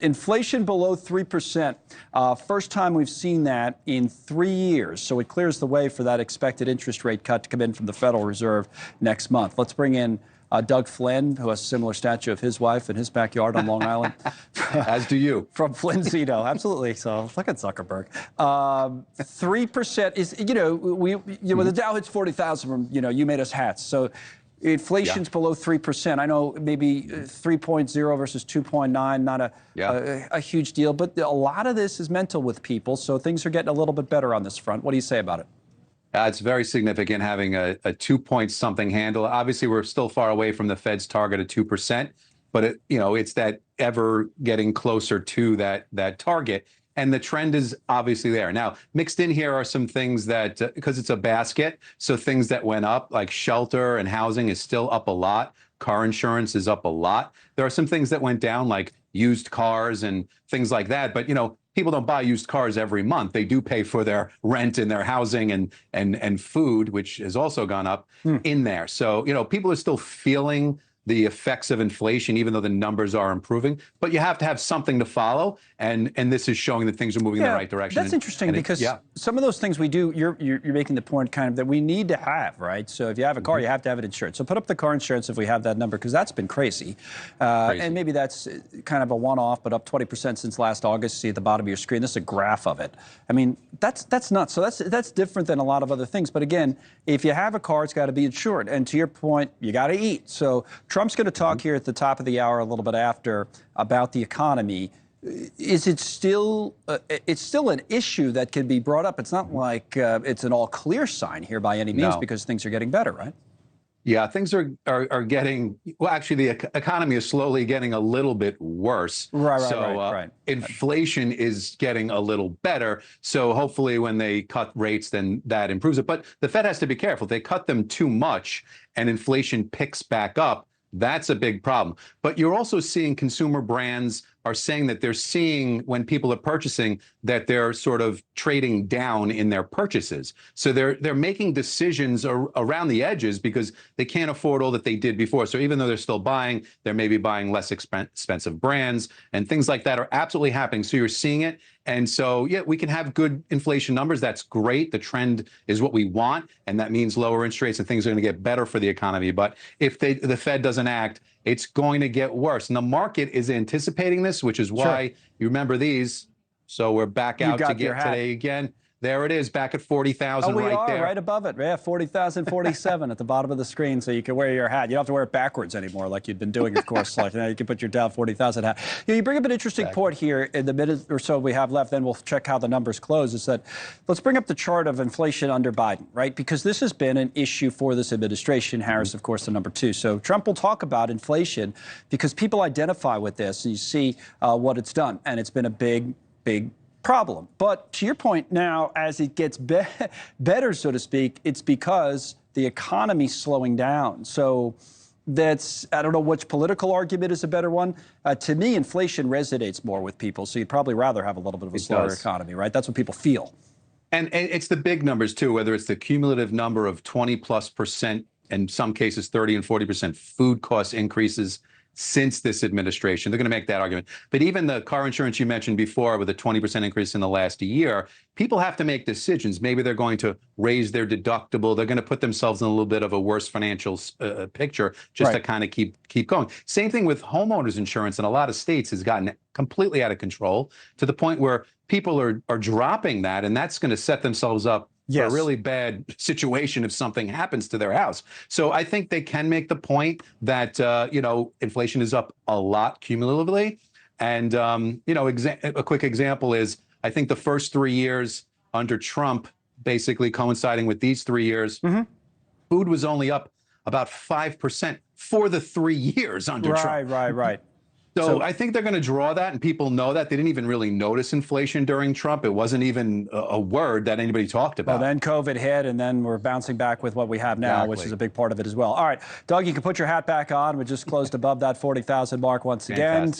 Inflation below 3%. First time we've seen that in 3 years. So it clears the way for that expected interest rate cut to come in from the Federal Reserve next month. Let's bring in Doug Flynn, who has a similar statue of his wife in his backyard on Long Island. As do you. From Flynn Zito, absolutely. So look at Zuckerberg. 3% is, the Dow hits 40,000 from, you made us hats. So inflation's below 3%. I know maybe 3.0 versus 2.9, not a huge deal, but a lot of this is mental with people. So things are getting a little bit better on this front. What do you say about it? It's very significant having a 2-point-something handle. Obviously, we're still far away from the Fed's target of 2%, but it's that ever getting closer to that target. And the trend is obviously there. Now, mixed in here are some things that, because it's a basket, so things that went up, like shelter and housing is still up a lot. Car insurance is up a lot. There are some things that went down, like used cars and things like that. But, people don't buy used cars every month. They do pay for their rent and their housing and food, which has also gone up in there. So, people are still feeling the effects of inflation, even though the numbers are improving. But you have to have something to follow, and this is showing that things are moving in the right direction. That's interesting because some of those things we do, you're making the point kind of that we need to have, right? So if you have a car, you have to have it insured. So put up the car insurance if we have that number, because that's been crazy. And maybe that's kind of a one-off, but up 20% since last August. See at the bottom of your screen, this is a graph of it. I mean, that's nuts. So that's different than a lot of other things. But again, if you have a car, it's got to be insured. And to your point, you got to eat. So Trump's going to talk here at the top of the hour, a little bit after, about the economy. Is it still? It's still an issue that can be brought up. It's not like it's an all clear sign here by any means, because things are getting better, right? Yeah, things are getting, well, actually, the economy is slowly getting a little bit worse. Right. Inflation is getting a little better. So hopefully when they cut rates, then that improves it. But the Fed has to be careful. If they cut them too much and inflation picks back up, that's a big problem. But you're also seeing consumer brands are saying that they're seeing when people are purchasing that they're sort of trading down in their purchases. So they're making decisions around the edges because they can't afford all that they did before. So even though they're still buying, they're maybe buying less expensive brands, and things like that are absolutely happening. So you're seeing it. And so, yeah, we can have good inflation numbers. That's great. The trend is what we want. And that means lower interest rates and things are going to get better for the economy. But if the Fed doesn't act, it's going to get worse. And the market is anticipating this, which is why you remember these. So we're back out to get today again. There it is, back at 40,000 right there. We are right above it. Yeah, 40,047 at the bottom of the screen, so you can wear your hat. You don't have to wear it backwards anymore like you'd been doing, of course. Like now you can put your Dow 40,000 hat. You bring up an interesting point here in the minute or so we have left, then we'll check how the numbers close, is that let's bring up the chart of inflation under Biden, right? Because this has been an issue for this administration. Harris, of course, the number 2. So Trump will talk about inflation because people identify with this, and you see what it's done. And it's been a big problem. But to your point now, as it gets better, so to speak, it's because the economy's slowing down. So that's, I don't know which political argument is a better one. To me, inflation resonates more with people. So you'd probably rather have a little bit of a slower economy, right? That's what people feel. And it's the big numbers, too, whether it's the cumulative number of 20+%, in some cases 30 and 40% food cost increases since this administration. They're going to make that argument. But even the car insurance you mentioned before, with a 20% increase in the last year, people have to make decisions. Maybe they're going to raise their deductible. They're going to put themselves in a little bit of a worse financial picture just to kind of keep going. Same thing with homeowners insurance in a lot of states has gotten completely out of control to the point where people are dropping that, and that's going to set themselves up for a really bad situation if something happens to their house. So I think they can make the point that, inflation is up a lot cumulatively. And, a quick example is, I think the first 3 years under Trump, basically coinciding with these 3 years, food was only up about 5% for the 3 years under Trump. Right. So I think they're going to draw that, and people know that. They didn't even really notice inflation during Trump. It wasn't even a word that anybody talked about. Well, then COVID hit, and then we're bouncing back with what we have now, which is a big part of it as well. All right, Doug, you can put your hat back on. We just closed above that 40,000 mark once again.